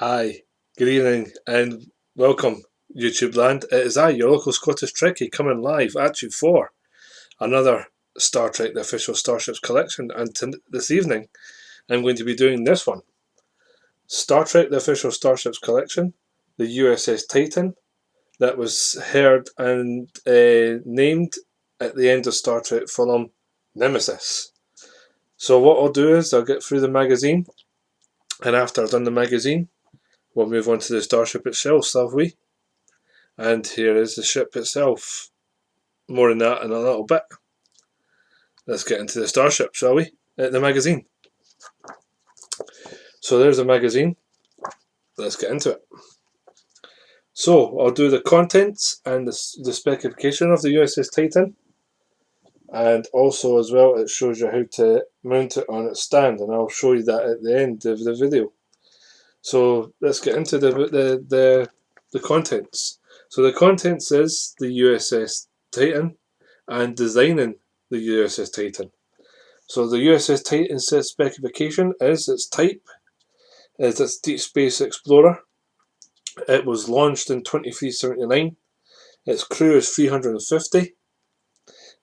Hi, good evening, and welcome, YouTube land. It is I, your local Scottish Trekkie, coming live at you for another Star Trek, the official Starships collection. And this evening, I'm going to be doing this one: Star Trek, the official Starships collection, the USS Titan, that was heard and named at the end of Star Trek film Nemesis. So, what I'll do is I'll get through the magazine, and after I've done the magazine, we'll move on to the starship itself, shall we? And here is the ship itself. More on that in a little bit. Let's get into the starship, shall we? The magazine. So there's the magazine. Let's get into it. So I'll do the contents and the specification of the USS Titan. And also as well, it shows you how to mount it on its stand. And I'll show you that at the end of the video. So let's get into the contents. So the contents is the USS Titan and designing the USS Titan. So the USS Titan specification is its type, is its Deep Space Explorer. It was launched in 2379. Its crew is 350,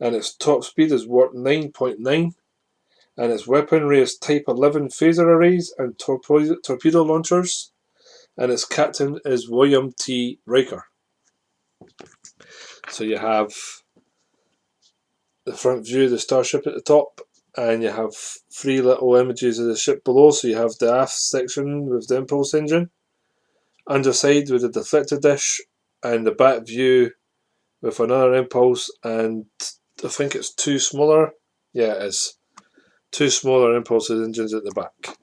and its top speed is Warp 9.9, and its weaponry is Type 11 phaser arrays and torpedo launchers, and its captain is William T. Riker. So you have the front view of the starship at the top, and you have three little images of the ship below. So you have the aft section with the impulse engine, underside with the deflector dish, and the back view with another impulse, and I think it's two smaller, yeah it is, two smaller impulse engines at the back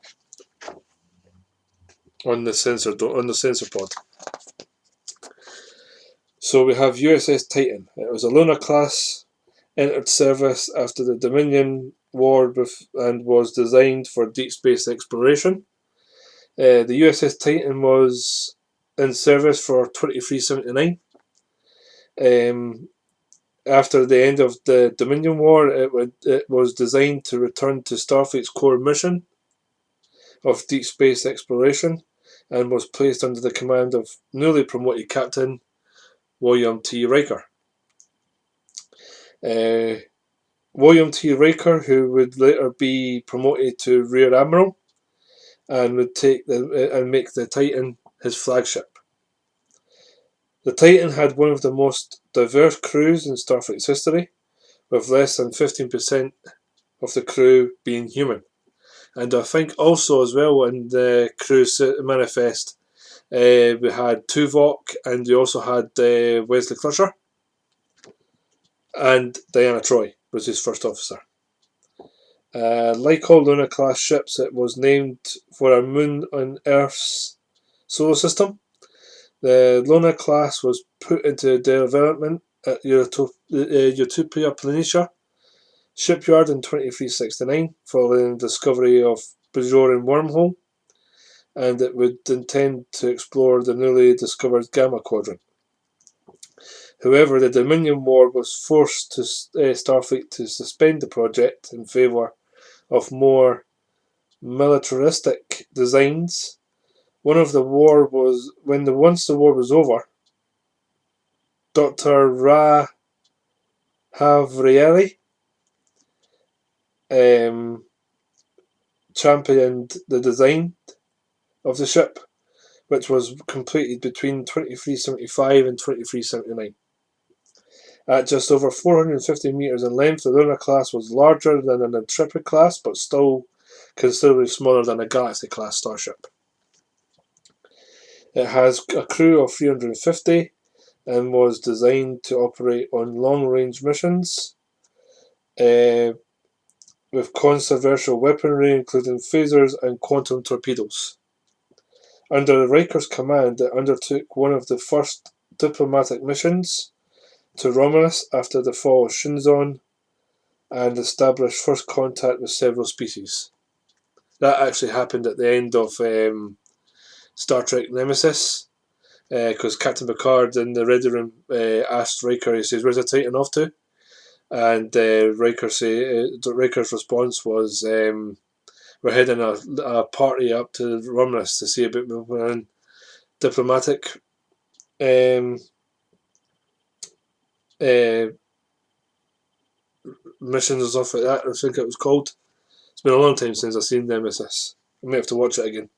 on the sensor pod. So we have USS Titan. It was a lunar class, entered service after the Dominion War and was designed for deep space exploration. The USS Titan was in service for 2379. After the end of the Dominion War, it was designed to return to Starfleet's core mission of deep space exploration, and was placed under the command of newly promoted Captain William T. Riker. William T. Riker, who would later be promoted to Rear Admiral, and would make the Titan his flagship. The Titan had one of the most diverse crews in Starfleet's history, with less than 15% of the crew being human. And I think also as well in the crew manifest, we had Tuvok, and we also had Wesley Crusher, and Diana Troy was his first officer. Like all lunar class ships, it was named for a moon on Earth's solar system. The lunar class was put into development at Utopia Planitia shipyard in 2369 following the discovery of Bajoran wormhole, and it would intend to explore the newly discovered Gamma Quadrant. However, the Dominion War was forced to Starfleet to suspend the project in favour of more militaristic designs. Once the war was over, Dr. Ra Havrieli championed the design of the ship, which was completed between 2375 and 2379. At just over 450 metres in length, the lunar class was larger than an Intrepid class, but still considerably smaller than a Galaxy class starship. It has a crew of 350 and was designed to operate on long-range missions with controversial weaponry, including phasers and quantum torpedoes. Under Riker's command, it undertook one of the first diplomatic missions to Romulus after the fall of Shinzon, and established first contact with several species. That actually happened at the end of Star Trek Nemesis, because Captain Picard in the ready room asked Riker, he says, "Where's the Titan off to?" And Riker's response was, we're heading a party up to Romulus to see about moving diplomatic missions and stuff like that. I think it was called. It's been a long time since I've seen the MSS. I may have to watch it again.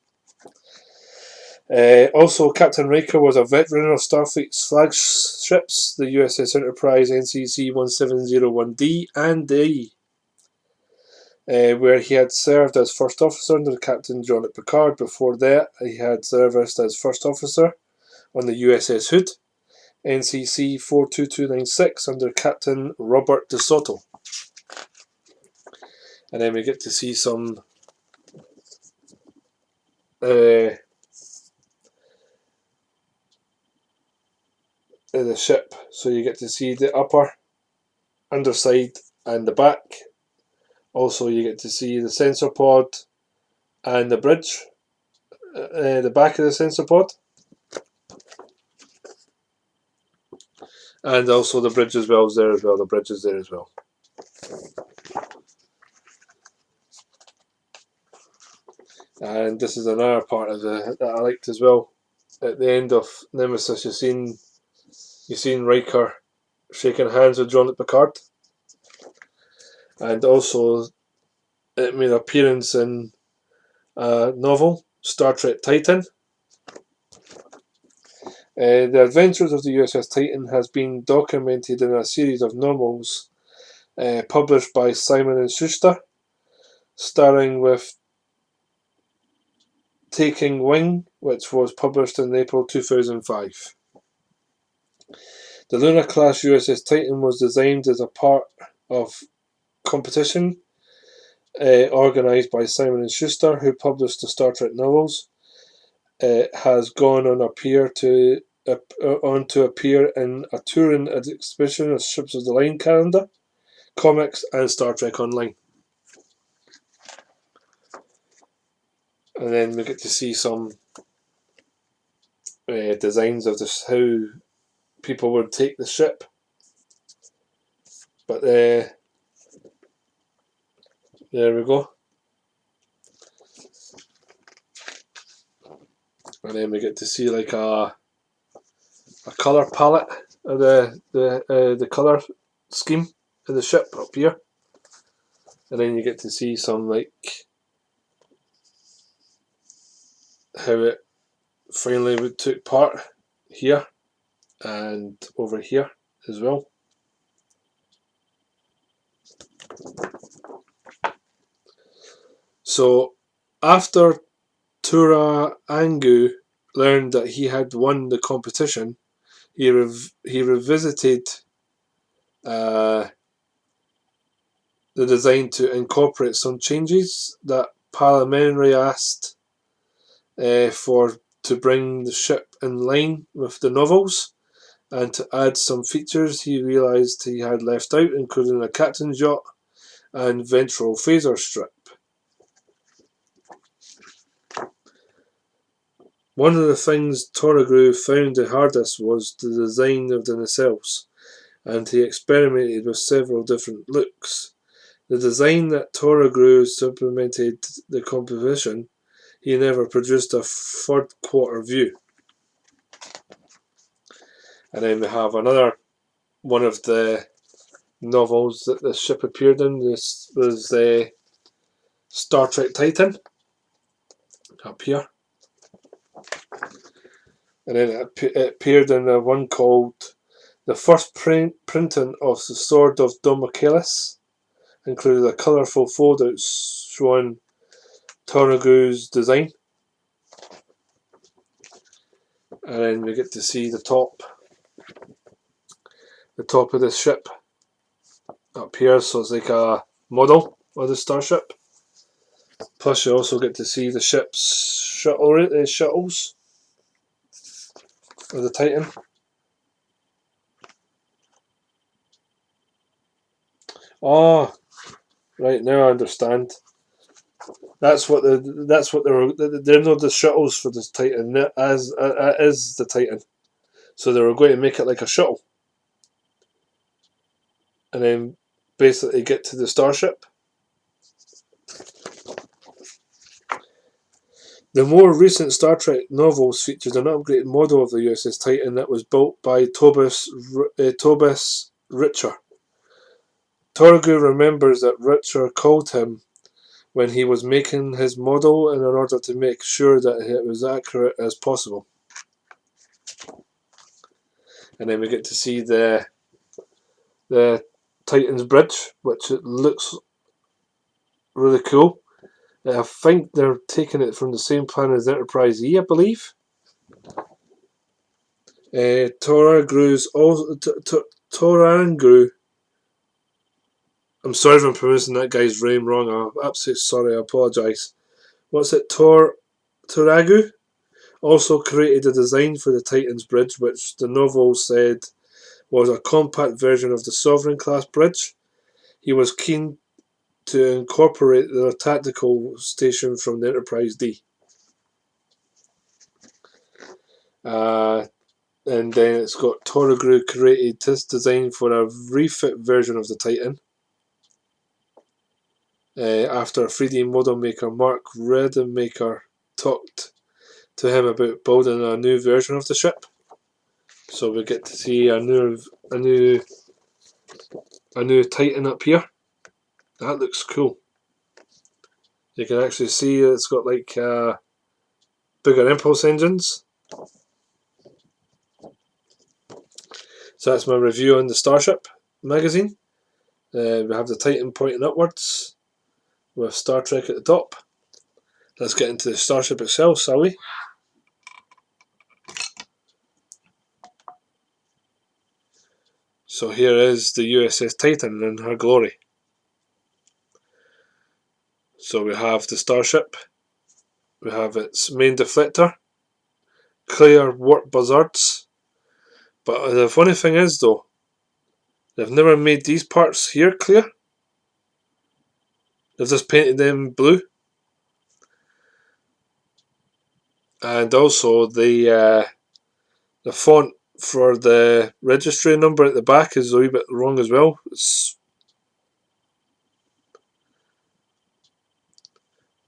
Also, Captain Riker was a veteran of Starfleet's flagships, the USS Enterprise NCC-80102 and D, where he had served as First Officer under Captain Jean-Luc Picard. Before that, he had served as First Officer on the USS Hood, NCC-42296, under Captain Robert De Soto. And then we get to see some the ship, so you get to see the upper, underside and the back. Also you get to see the sensor pod and the bridge, the back of the sensor pod, and also the bridge as well is there as well. The bridge is there as well. And this is another part of that I liked as well. At the end of Nemesis, you've seen Riker shaking hands with Jean-Luc Picard, and also it made an appearance in a novel, StarTrek Titan. The adventures of the USS Titan has been documented in a series of novels published by Simon & Schuster, starring with Taking Wing, which was published in April 2005. The Luna-class USS Titan was designed as a part of competition organised by Simon & Schuster, who published the Star Trek novels. It has gone on to appear in a touring exhibition of Ships of the Line calendar, comics, and Star Trek Online. And then we get to see some designs of this, how people would take the ship. But there we go. And then we get to see like a colour palette of the colour scheme of the ship up here. And then you get to see some like how it finally took part here and over here as well. So after Tura Angu learned that he had won the competition, he revisited the design to incorporate some changes that Palamery asked to bring the ship in line with the novels, and to add some features he realised he had left out, including a captain's yacht and ventral phaser strip. One of the things Toragru found the hardest was the design of the nacelles, and he experimented with several different looks. The design that Toragru supplemented the composition, he never produced a third quarter view. And then we have another one of the novels that the ship appeared in. This was Star Trek Titan, up here. And then it appeared in the one called the first printing of the Sword of Domichaelis, included a colourful fold-out showing Toragru's design. And then we get to see the top of the ship up here, so it's like a model of the starship. Plus you also get to see the ship's shuttles of the Titan. Oh, right, now I understand. That's what they're not the shuttles for this Titan, as is the Titan. So they were going to make it like a shuttle, and then basically get to the starship. The more recent Star Trek novels featured an upgraded model of the USS Titan that was built by Tobias Richter. Torgu remembers that Richter called him when he was making his model in order to make sure that it was accurate as possible. And then we get to see the Titan's bridge, which it looks really cool. I think they're taking it from the same planet as Enterprise E, I believe. Torangru. I'm sorry if I'm pronouncing that guy's name wrong. I'm absolutely sorry. I apologise. What's it? Toragu also created a design for the Titan's bridge, which the novel said was a compact version of the Sovereign class bridge. He was keen to incorporate the tactical station from the Enterprise D. And then it's got Toragru created this design for a refit version of the Titan. After a 3D model maker, Mark Redemaker, talked to him about building a new version of the ship. So we get to see a new Titan up here. That looks cool. You can actually see it's got like bigger impulse engines. So that's my review on the Starship magazine. We have the Titan pointing upwards with Star Trek at the top. Let's get into the Starship itself, shall we? So here is the USS Titan in her glory. So we have the Starship. We have its main deflector, clear warp buzzards. But the funny thing is though, they've never made these parts here clear. They've just painted them blue. And also the font for the registry number at the back is a wee bit wrong as well.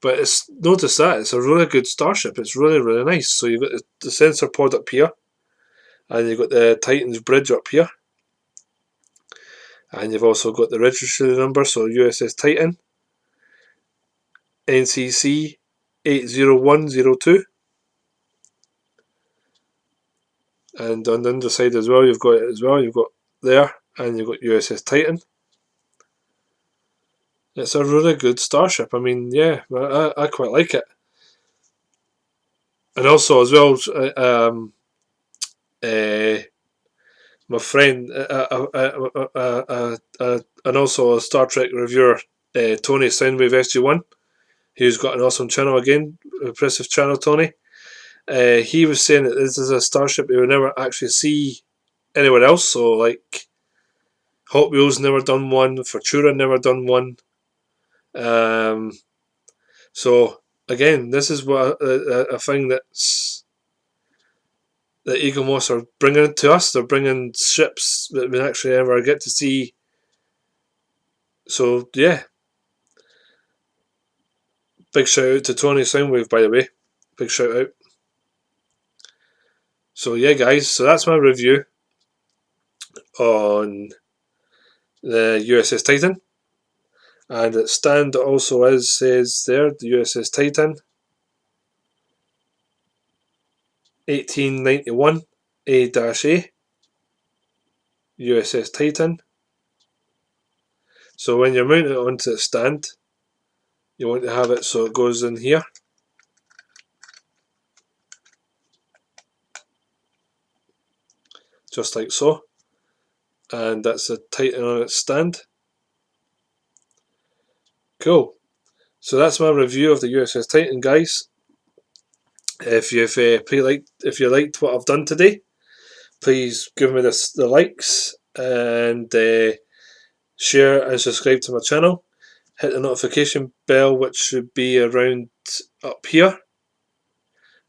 But notice that it's a really good Starship. It's really, really nice. So you've got the sensor pod up here, and you've got the Titan's bridge up here, and you've also got the registry number. So USS Titan, NCC-80102. And on the underside as well, you've got it as well. You've got there, and you've got USS Titan. It's a really good Starship. I mean, yeah, I quite like it. And also as well, my friend, and also a Star Trek reviewer, Tony Soundwave SG1, who's got an awesome channel again, impressive channel, Tony. He was saying that this is a Starship you would never actually see anywhere else. So like Hot Wheels never done one, Futura never done one. So again, this is what a thing that Eaglemoss are bringing to us. They're bringing ships that we actually ever get to see. So yeah, big shout out to Tony Soundwave, by the way. Big shout out. So yeah, guys. So that's my review on the USS Titan. And its stand also says there, the USS Titan 1891 A-A USS Titan. So when you're mounting it onto the stand, you want to have it so it goes in here. Just like so. And that's the Titan on its stand. Cool. So that's my review of the USS Titan, guys. If you liked what I've done today, please give me the likes and share and subscribe to my channel. Hit the notification bell, which should be around up here.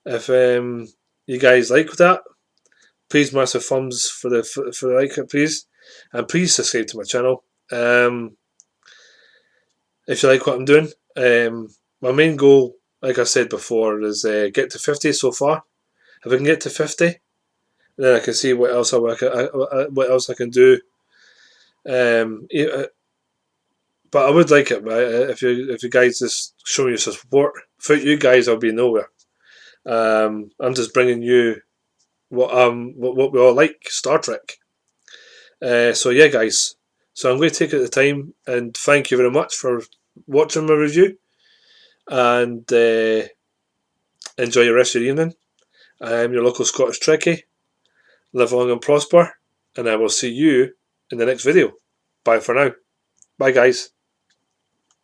If you guys like that, please massive thumbs for the like it, please, and please subscribe to my channel. If you like what I'm doing, my main goal like I said before, is get to 50 so far. If I can get to 50, then I can see what else what else I can do. But I would like it, if you guys just show your support. Without you guys, I'll be nowhere. I'm just bringing you what we all like, Star Trek. So yeah, guys. So I'm going to take the time and thank you very much for watching my review, and enjoy the rest of your evening. I am your local Scottish Trekkie. Live long and prosper, and I will see you in the next video. Bye for now. Bye, guys.